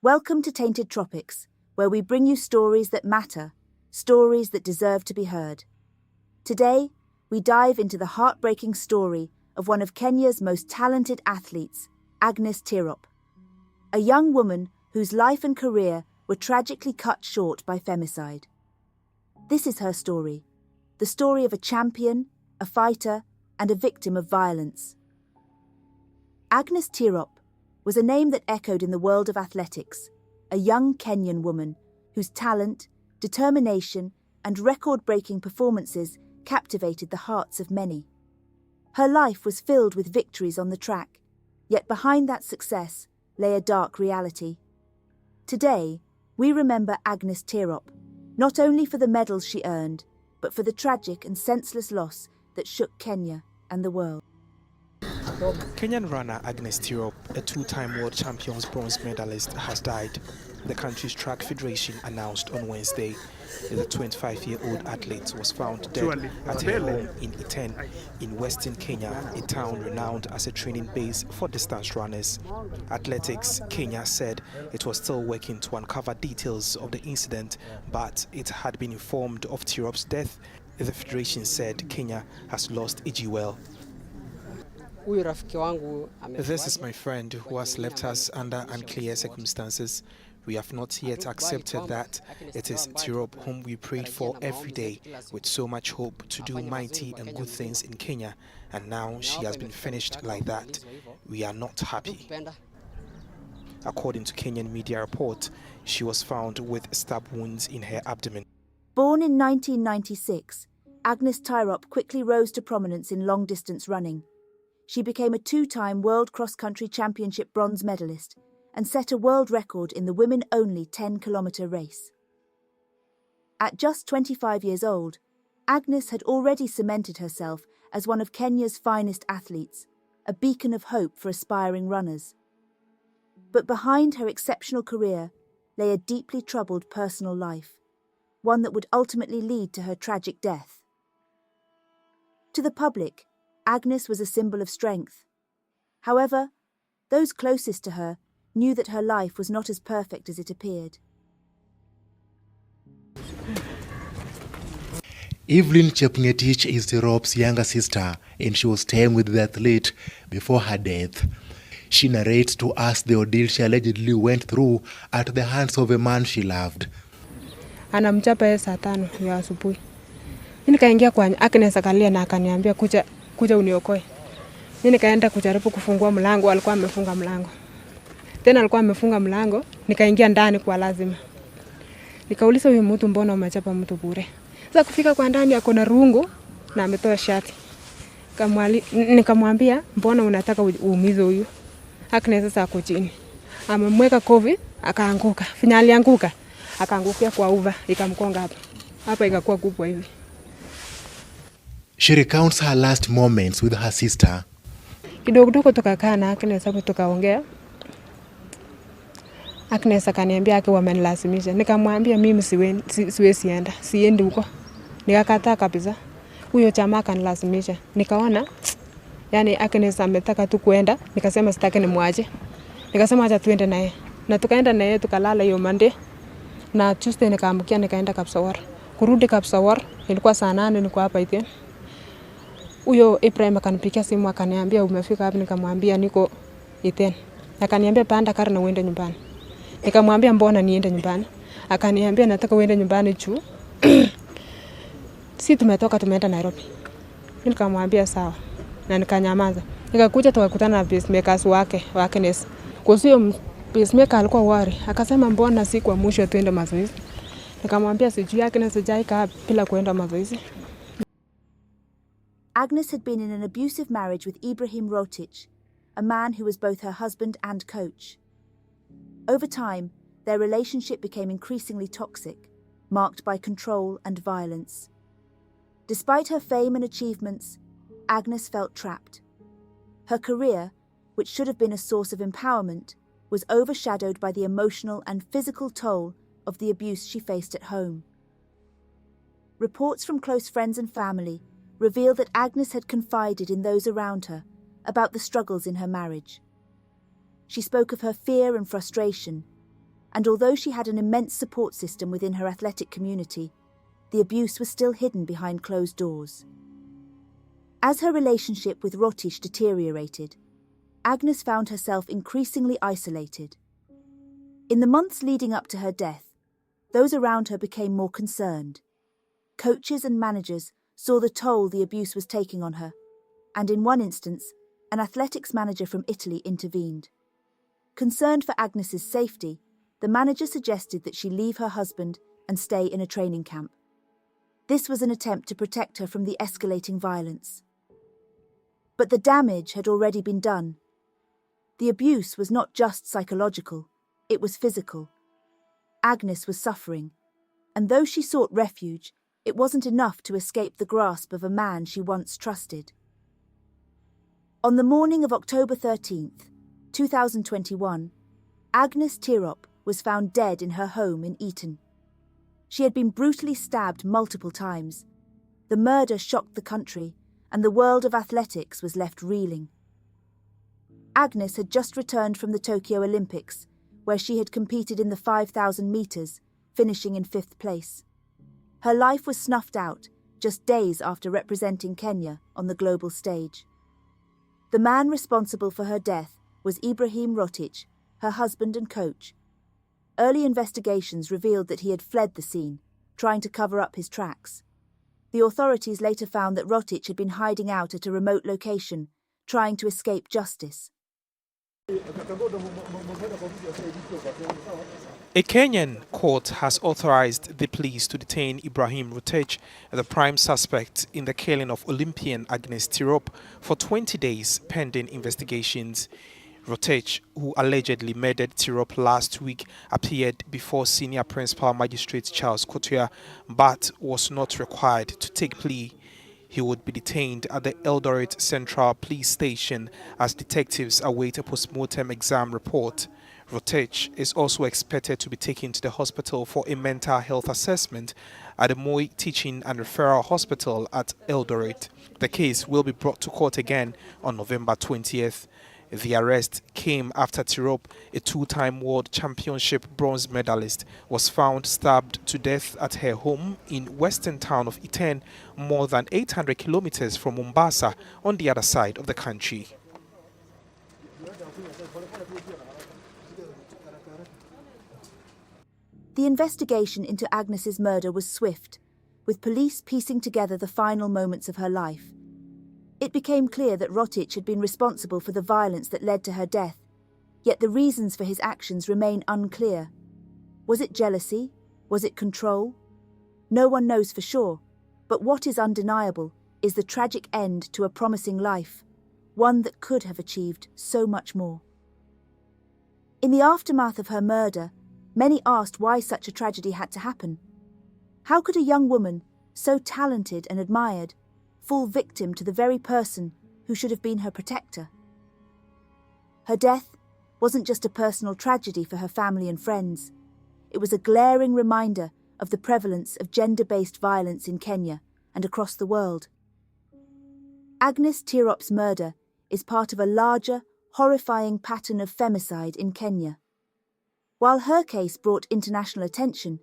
Welcome to Tainted Tropics, where we bring you stories that matter, stories that deserve to be heard. Today, we dive into the heartbreaking story of one of Kenya's most talented athletes, Agnes Tirop, a young woman whose life and career were tragically cut short by femicide. This is her story, the story of a champion, a fighter, and a victim of violence. Agnes Tirop was a name that echoed in the world of athletics, a young Kenyan woman whose talent, determination, and record-breaking performances captivated the hearts of many. Her life was filled with victories on the track, yet behind that success lay a dark reality. Today, we remember Agnes Tirop, not only for the medals she earned, but for the tragic and senseless loss that shook Kenya and the world. Kenyan runner Agnes Tirop, a two-time world champion's bronze medalist, has died. The country's track federation announced on Wednesday that the 25-year-old athlete was found dead at her home in Iten, in western Kenya, a town renowned as a training base for distance runners. Athletics Kenya said it was still working to uncover details of the incident, but it had been informed of Tirop's death. The federation said Kenya has lost a jewel. This is my friend who has left us under unclear circumstances. We have not yet accepted that it is Tirop whom we prayed for every day with so much hope to do mighty and good things in Kenya, and now she has been finished like that. We are not happy. According to Kenyan media report, she was found with stab wounds in her abdomen. Born in 1996, Agnes Tirop quickly rose to prominence in long-distance running. She became a two-time World Cross-Country Championship bronze medalist and set a world record in the women-only 10-kilometre race. At just 25 years old, Agnes had already cemented herself as one of Kenya's finest athletes, a beacon of hope for aspiring runners. But behind her exceptional career lay a deeply troubled personal life, one that would ultimately lead to her tragic death. To the public, Agnes was a symbol of strength. However, those closest to her knew that her life was not as perfect as it appeared. Evelyn Chepngetich is Tirop's younger sister, and she was staying with the athlete before her death. She narrates to us the ordeal she allegedly went through at the hands of a man she loved. Anamchapa saa 5 ya asubuhi. Mimi nikaingia kwa Agnes akalia na akaniambia kuja uniokoe. Mimi nikaenda kujaribu kufungua mlango, alikuwa amefunga mlango. Tena alikuwa amefunga mlango, nikaingia ndani kwa lazima. Nikauliza huyu mtu mbona umechapa mtu bure? Sasa kufika kwa ndani ako na rungu na ametoa shati. Nikamwambia mbona unataka uumize huyu? Agnes sasa ako chini. Amemweka kovi akaanguka. Finali anguka. Akaangukia kwa uva ikamkonga hapa. Hapa ikakuwa kubwa hivi. She recounts her last moments with her sister. Kidogo tukakaa na Agnes hapo tukaongea. Agnes akaniambia akiwa amenilazimisha. Nikamwambia mimi siwezi enda. Siendi huko. Nikakataa kabisa. Huyo jamaa akanilazimisha. Nikaona yani Agnes ametaka tu kuenda, nikasema sitaki nimwache. Nikasema acha tuende naye. Na tukaenda naye tukalala hiyo Monday. Na Tuesday nikaamkia nikaenda Kapsawar. Kurudi Kapsawar ilikuwa saa 8 niko hapa Iten. Huyo Ibrahim akanipigia simu akaniambia umefika hapa, nikamwambia niko Iten. Akaniambia panda kari na uende nyumbani. Nikamwambia mbona niende nyumbani? Akaniambia nataka uende nyumbani juu. Si tumetoka tumeenda Nairobi. Nikamwambia sawa. Na nikanyamaza. Nikakuja tukakutana na pacemakers wake Agnes. Kwa hiyo pacemaker alikuwa worry. Akasema mbona si kwa mwisho tuende mazoezi. Nikamwambia sijui Agnes sijaika bila kuenda mazoezi. Agnes had been in an abusive marriage with Ibrahim Rotich, a man who was both her husband and coach. Over time, their relationship became increasingly toxic, marked by control and violence. Despite her fame and achievements, Agnes felt trapped. Her career, which should have been a source of empowerment, was overshadowed by the emotional and physical toll of the abuse she faced at home. Reports from close friends and family reveal that Agnes had confided in those around her about the struggles in her marriage. She spoke of her fear and frustration, and although she had an immense support system within her athletic community, the abuse was still hidden behind closed doors. As her relationship with Tropics deteriorated, Agnes found herself increasingly isolated. In the months leading up to her death, those around her became more concerned. Coaches and managers saw the toll the abuse was taking on her, and in one instance, an athletics manager from Italy intervened. Concerned for Agnes's safety, the manager suggested that she leave her husband and stay in a training camp. This was an attempt to protect her from the escalating violence. But the damage had already been done. The abuse was not just psychological, it was physical. Agnes was suffering, and though she sought refuge, it wasn't enough to escape the grasp of a man she once trusted. On the morning of October 13th, 2021, Agnes Tirop was found dead in her home in Eton. She had been brutally stabbed multiple times. The murder shocked the country, and the world of athletics was left reeling. Agnes had just returned from the Tokyo Olympics, where she had competed in the 5,000 metres, finishing in 5th place. Her life was snuffed out just days after representing Kenya on the global stage. The man responsible for her death was Ibrahim Rotich, her husband and coach. Early investigations revealed that he had fled the scene, trying to cover up his tracks. The authorities later found that Rotich had been hiding out at a remote location, trying to escape justice. A Kenyan court has authorized the police to detain Ibrahim Rotich, the prime suspect in the killing of Olympian Agnes Tirop, for 20 days pending investigations. Rotich, who allegedly murdered Tirop last week, appeared before Senior Principal Magistrate Charles Kotua, but was not required to take plea. He would be detained at the Eldoret Central Police Station as detectives await a post-mortem exam report. Rotich is also expected to be taken to the hospital for a mental health assessment at the Moi Teaching and Referral Hospital at Eldoret. The case will be brought to court again on November 20th. The arrest came after Tirop, a two-time World Championship bronze medalist, was found stabbed to death at her home in western town of Iten, more than 800 kilometers from Mombasa, on the other side of the country. The investigation into Agnes's murder was swift, with police piecing together the final moments of her life. It became clear that Rotich had been responsible for the violence that led to her death, yet the reasons for his actions remain unclear. Was it jealousy? Was it control? No one knows for sure, but what is undeniable is the tragic end to a promising life, one that could have achieved so much more. In the aftermath of her murder, many asked why such a tragedy had to happen. How could a young woman, so talented and admired, fall victim to the very person who should have been her protector? Her death wasn't just a personal tragedy for her family and friends. It was a glaring reminder of the prevalence of gender-based violence in Kenya and across the world. Agnes Tirop's murder is part of a larger, horrifying pattern of femicide in Kenya. While her case brought international attention,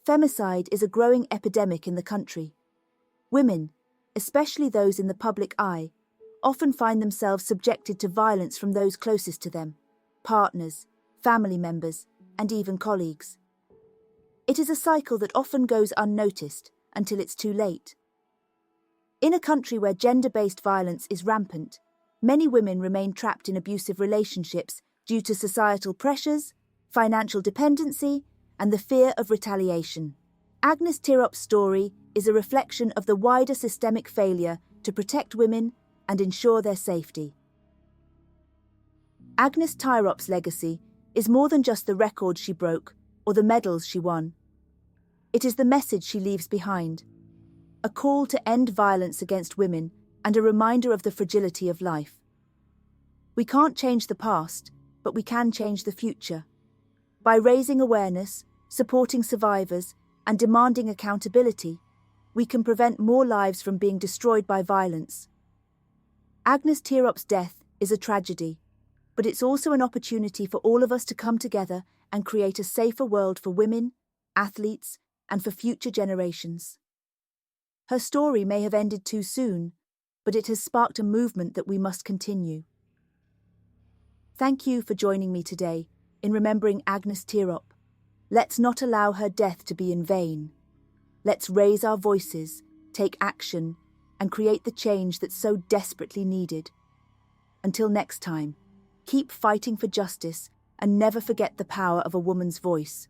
femicide is a growing epidemic in the country. Women, especially those in the public eye, often find themselves subjected to violence from those closest to them, partners, family members, and even colleagues. It is a cycle that often goes unnoticed until it's too late. In a country where gender-based violence is rampant, many women remain trapped in abusive relationships due to societal pressures, financial dependency, and the fear of retaliation. Agnes Tirop's story is a reflection of the wider systemic failure to protect women and ensure their safety. Agnes Tirop's legacy is more than just the records she broke or the medals she won. It is the message she leaves behind, a call to end violence against women and a reminder of the fragility of life. We can't change the past, but we can change the future. By raising awareness, supporting survivors, and demanding accountability, we can prevent more lives from being destroyed by violence. Agnes Tirop's death is a tragedy, but it's also an opportunity for all of us to come together and create a safer world for women, athletes, and for future generations. Her story may have ended too soon, but it has sparked a movement that we must continue. Thank you for joining me today in remembering Agnes Tirop. Let's not allow her death to be in vain. Let's raise our voices, take action, and create the change that's so desperately needed. Until next time, keep fighting for justice and never forget the power of a woman's voice.